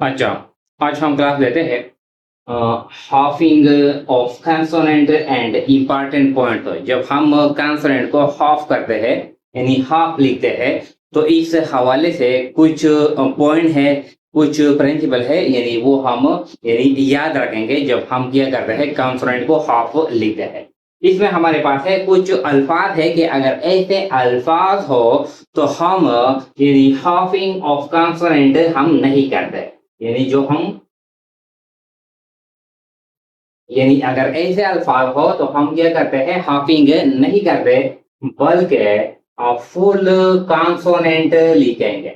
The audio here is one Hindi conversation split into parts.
अच्छा, आज हम क्लास लेते हैं halving of consonant and important point. जब हम कंसोनेंट को हाफ करते हैं यानी हाफ लिखते हैं तो इस हवाले से कुछ पॉइंट है, कुछ प्रिंसिपल है, यानी वो हम यानी याद रखेंगे जब हम क्या करते हैं कंसोनेंट को हाफ लिखते हैं। इसमें हमारे पास है कुछ अल्फाज है कि अगर ऐसे अल्फाज हो तो हम यानी हाफिंग ऑफ कंसोनेंट हम नहीं करते। यानी जो हम यानी अगर ऐसे अल्फाज हो तो हम क्या करते हैं हाफिंग नहीं करते बल्कि फुल कॉन्सोनेंट लिखेंगे।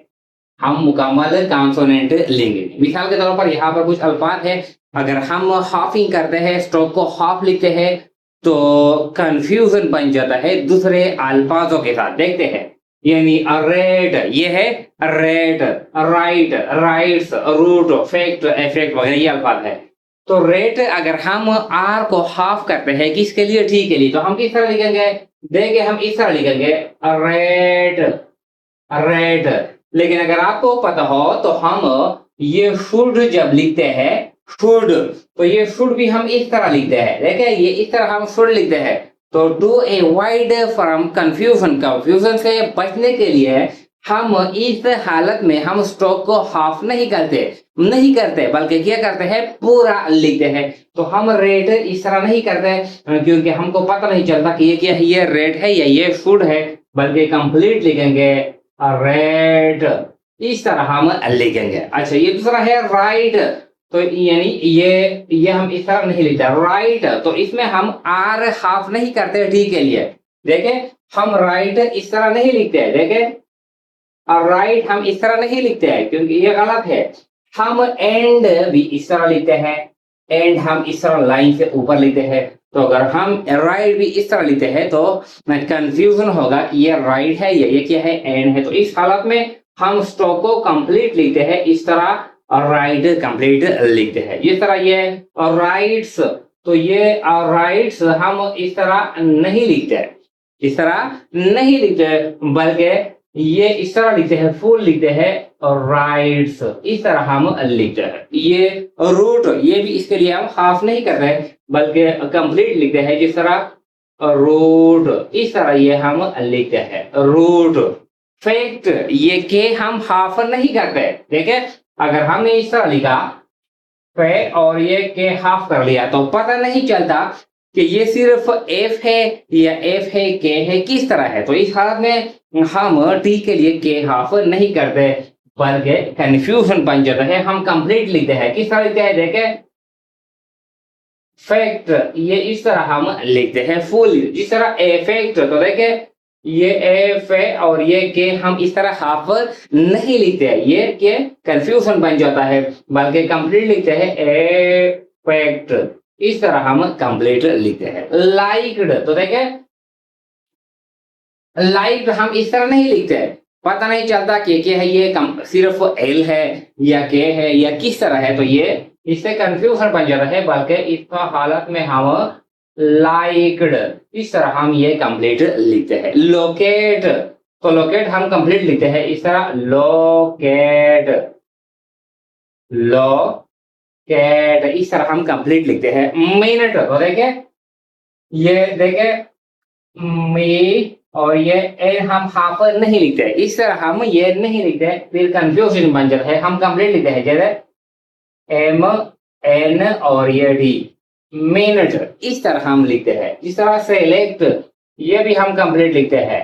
हम मुकम्मल कॉन्सोनेंट लेंगे। मिसाल के तौर पर यहाँ पर कुछ अल्फाज है, अगर हम हाफिंग करते हैं स्ट्रोक को हाफ लिखते हैं तो कंफ्यूजन बन जाता है दूसरे अल्फाजों के साथ। देखते हैं यानी रेड ये है red, right rites, root, fact, effect वगैरह ये अल्फाज है। तो रेट अगर हम आर को हाफ करते हैं किसके लिए, टी के लिए, तो हम किस तरह लिखेंगे, देखिए हम इस तरह लिखेंगे रेड रेड। लेकिन अगर आपको पता हो तो हम ये शुड जब लिखते हैं शुड, तो ये शुड भी हम इस तरह लिखते हैं। देखिए ये इस तरह हम शुड लिखते हैं। तो to avoid from confusion, confusion से बचने के लिए हम इस हालत में हम स्ट्रोक को हाफ नहीं करते बल्कि क्या करते हैं पूरा लिखते हैं। तो हम रेड इस तरह नहीं करते क्योंकि हमको पता नहीं चलता कि ये क्या है, ये रेड है या ये शुड है, बल्कि कंप्लीट लिखेंगे रेड, इस तरह हम लिखेंगे। अच्छा ये दूसरा है राइट, तो यानी ये हम इस तरह नहीं लिखते राइट, तो इसमें हम आर हाफ नहीं करते टी के लिए। देखे हम राइट इस तरह नहीं लिखते हैं, देखे और राइट हम इस तरह नहीं लिखते हैं क्योंकि ये गलत है। हम एंड भी इस तरह लिखते हैं, एंड हम इस तरह लाइन से ऊपर लिखते हैं। तो अगर हम राइट भी इस तरह लिखते हैं तो कंफ्यूजन होगा कि ये राइट है या ये क्या है, एंड है। तो इस हालत में हम स्ट्रोक को कंप्लीट लिखते हैं इस तरह, और राइट कंप्लीट लिखते हैं इस तरह। ये और राइट्स, तो ये और राइट्स हम इस तरह नहीं लिखते, इस तरह नहीं लिखते बल्कि ये इस तरह लिखते हैं, फुल लिखते हैं और राइट्स इस तरह हम लिखते हैं। ये रूट ये भी इसके लिए हम हाफ नहीं कर रहे बल्कि कंप्लीट लिखते हैं जिस तरह रूट, इस तरह ये हम लिखते हैं रूट। फैक्ट ये के हम हाफ नहीं करते, देखे अगर हमने इस तरह लिखा फैक्ट और ये के हाफ कर लिया तो पता नहीं चलता कि ये सिर्फ एफ है या एफ है के है, किस तरह है। तो इस हालत में हम टी के लिए के हाफ नहीं करते बल्कि कंफ्यूजन बन जाता है, हम कंप्लीट लिखते हैं। किस तरह लिखते हैं, देखे फैक्ट ये इस तरह हम लिखते हैं फुल, जिस तरह एफेक्ट, तो देखे ये एफ है और ये के हम इस तरह हाफ नहीं लिखते हैं, ये के कंफ्यूजन बन जाता है बल्कि कंप्लीट लिखते हैं एफेक्ट, इस तरह हम कंप्लीट लिखते हैं। लाइक्ड, तो देखे लाइक्ड हम इस तरह नहीं लिखते, पता नहीं चलता कि क्या है, ये सिर्फ एल है या के है या किस तरह है, तो ये इससे कंफ्यूजन बन जाता है बल्कि इसका हालत में हम लाइक्ड इस तरह हम ये कंप्लीट लिखते हैं। लोकेट, तो लोकेट हम कंप्लीट लिखते हैं इस तरह लोकेट, लोकेट इस तरह हम कंप्लीट लिखते हैं। मिनट, तो देखे ये देखे मी और ये एन हम हाफ नहीं लिखते, इस तरह हम ये नहीं लिखते फिर कंफ्यूजन बन जाता है, हम कंप्लीट लिखते हैं जैसे एम एन और ये डी मिनट, इस तरह हम लिखते हैं। इस तरह सेलेक्ट ये भी हम कंप्लीट लिखते हैं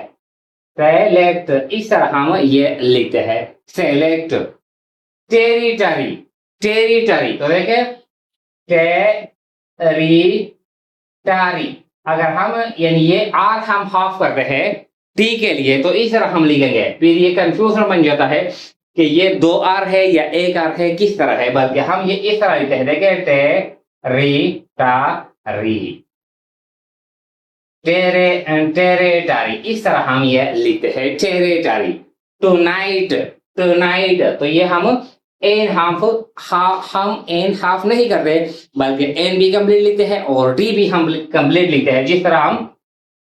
सेलेक्ट, इस तरह हम ये लिखते हैं सेलेक्ट। टेरिटरी, टेरिटरी, तो देखे टेरिटरी, अगर हम यानी ये आर हम हाफ करते हैं टी के लिए तो इस तरह हम लिखेंगे, फिर ये कंफ्यूजन बन जाता है कि ये दो आर है या एक आर है, किस तरह है, बल्कि हम ये इस तरह लिखते हैं, देखे टेरेटरी, इस तरह हम ये लिखते हैं टेरेटरी। टुनाइट, टुनाइट, तो ये हम एन हम एन हाफ नहीं करते बल्कि एन भी कंप्लीट लिखते हैं और टी भी हम कंप्लीट लिखते हैं, जिस तरह हम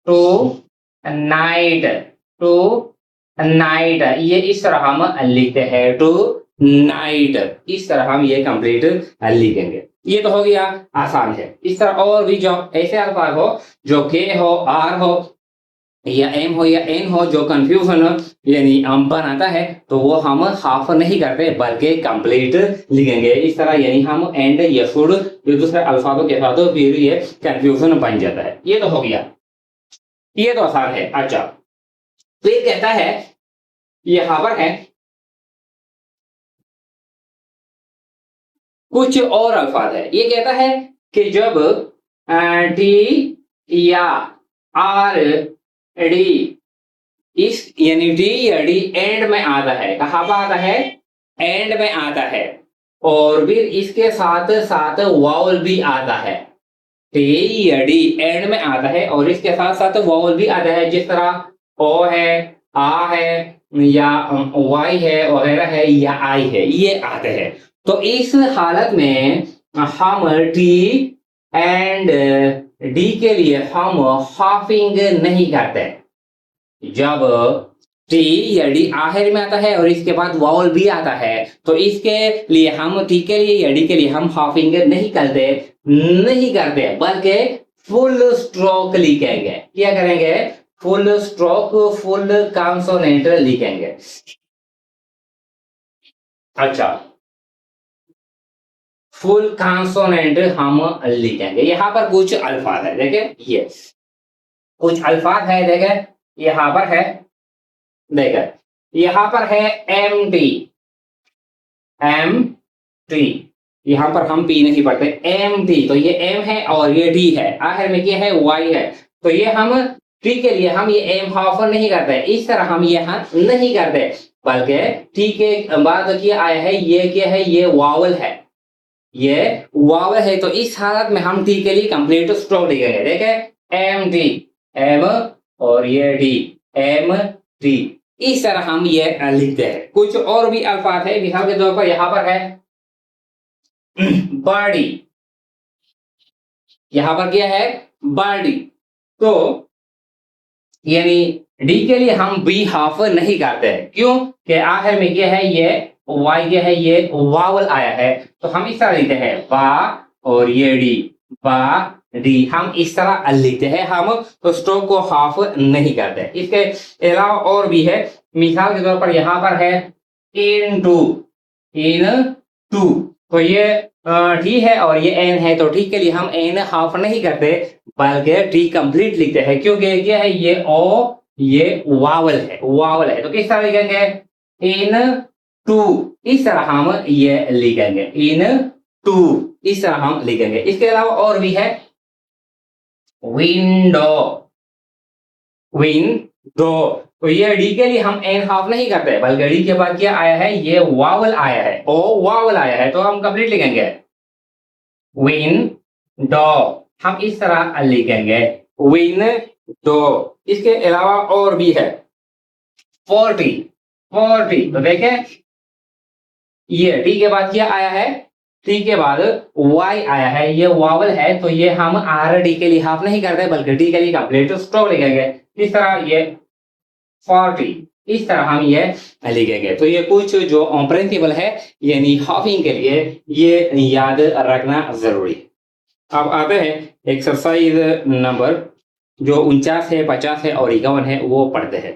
टू नाइट, टू नाइट ये इस तरह हम लिखते हैं टू नाइट। इस तरह हम ये कंप्लीट लिखेंगे। ये तो हो गया, आसान है। इस तरह और भी जो ऐसे अल्फाज हो जो के हो, आर हो या एम हो या एन हो, जो कंफ्यूजन यानी बनाता है, तो वो हम हाफ नहीं करते बल्कि कंप्लीट लिखेंगे। इस तरह यानी हम एंड या शुड जो दूसरे अल्फाजों के साथ फिर ये कंफ्यूजन बन जाता है। ये तो हो गया, ये तो आसान है। अच्छा, फिर कहता है, यहां पर है कुछ और अल्फाज है। ये कहता है कि जब टी या आर डी, इस यानी टी या डी एंड में आता है, कहां पर आता है? एंड में आता है, और फिर इसके साथ साथ वाउल भी आता है। टी या डी एंड में आता है और इसके साथ साथ वाउल भी आता है, जिस तरह ओ है, आ है, या वाई है वगैरह है, या आई है, ये आते हैं। तो इस हालत में हम टी एंड डी के लिए हम हाफिंग नहीं करते। जब टी या डी आखिर में आता है और इसके बाद वाउल भी आता है, तो इसके लिए हम टी के लिए या डी के लिए हम हाफिंग नहीं करते बल्कि फुल स्ट्रोक लिखेंगे। क्या करेंगे? फुल स्ट्रोक, फुल कॉन्सोनेंट लिखेंगे। अच्छा, फुल कॉन्सोनेंट हम लिखेंगे। यहां पर कुछ अल्फाज है, देखें, ये कुछ अल्फाज है, देखें यहां पर है, देखें यहां पर है एम टी, एम टी। यहां पर हम पी नहीं पढ़ते, एम टी, तो ये एम है और ये डी है, आखिर में क्या है? वाई है। तो ये हम टी के लिए हम ये एम हाफ नहीं करते, इस तरह हम यहाँ नहीं करते, बल्कि टी के बाद क्या आया है? ये क्या है? ये वावल है, ये वावल है। तो इस हालत में हम टी के लिए कंप्लीट स्ट्रोक लिखेंगे। देखें, एम टी, एम और ये डी, एम टी। इस तरह हम ये लिखते हैं। कुछ और भी अल्फाज है, मिसाल के तौर पर यहां पर है बॉडी, यहां पर क्या है? बॉडी। तो यानी डी के लिए हम बी हाफ नहीं करते हैं, क्यों? कि आखिर में क्या है? ये वाई क्या है? ये वावल आया है, तो हम इस तरह लिखते हैं बा और ये डी, बा डी, हम इस तरह लिखते हैं। हम तो स्ट्रोक को हाफ नहीं करते। इसके अलावा और भी है, मिसाल के तौर पर यहां पर है इन टू, इन टू। तो ये टी है और ये एन है, तो टी के लिए हम एन हाफ नहीं करते बल्कि टी कंप्लीट लिखते हैं, क्योंकि क्या है? ये ओ, ये वावल है, वावल है। तो किस तरह लिखेंगे? इन टू, इस तरह हम ये लिखेंगे, इन टू, इस तरह हम लिखेंगे। इसके अलावा और भी है विंडो, विंडो। तो ये डी के लिए हम एन हाफ नहीं करते बल्कि डी के बाद क्या आया है? ये वावल आया है, ओ वावल आया है, तो हम कंप्लीट लिखेंगे विंडो, हम इस तरह लिखेंगे विंडो। इसके अलावा और भी है 40, 40। तो देखें, ये टी के बाद क्या आया है? टी के बाद वाई आया है, ये वावल है, तो ये हम आर डी के लिए हाफ नहीं करते बल्कि डी के लिए कंप्लीट स्ट्रोक लिखेंगे। इस तरह ये 40, इस तरह हम ये लिखेंगे। तो ये कुछ जो प्रिंसिपल है यानी हाफिंग के लिए, ये याद रखना जरूरी है। अब आते हैं एक्सरसाइज नंबर जो 49 है, 50 है और 51 है, वो पढ़ते हैं।